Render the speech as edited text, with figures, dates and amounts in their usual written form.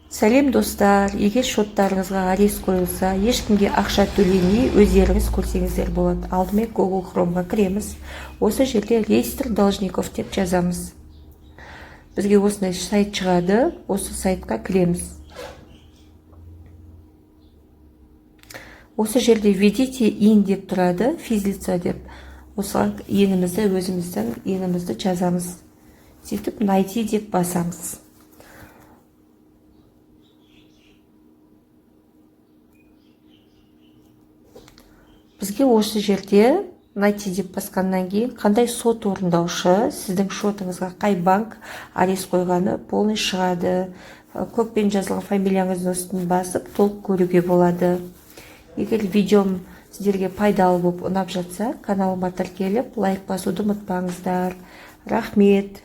Сәлем достар, егер шоттарыңызға арест қойылса, ешкімге ақша төлемей өздеріңіз көрсеңіздер болады. Алдымен Google Chrome'ға кіреміз. Осы жерде реестр должников деп жазамыз. Бізге осындай сайт шығады, осы сайтқа кіреміз. Осы жерде введите ин деп тұрады, физлица деп. Осыған өзіміздің енімізді жазамыз. Сөйтіп найти деп басамыз. Бізге осы жерде найти деп басқаннан кейін қандай сот орындаушы сіздің шотыңызға қай банк арест қойғаны полный шығады. Көкпен жазылған фамилияңыздың үстін басып толық көруге болады. Егер видеом сіздерге пайдалы болып ұнап жатса, каналыма тіркеліп лайк басуды ұмытпаңыздар. Рахмет.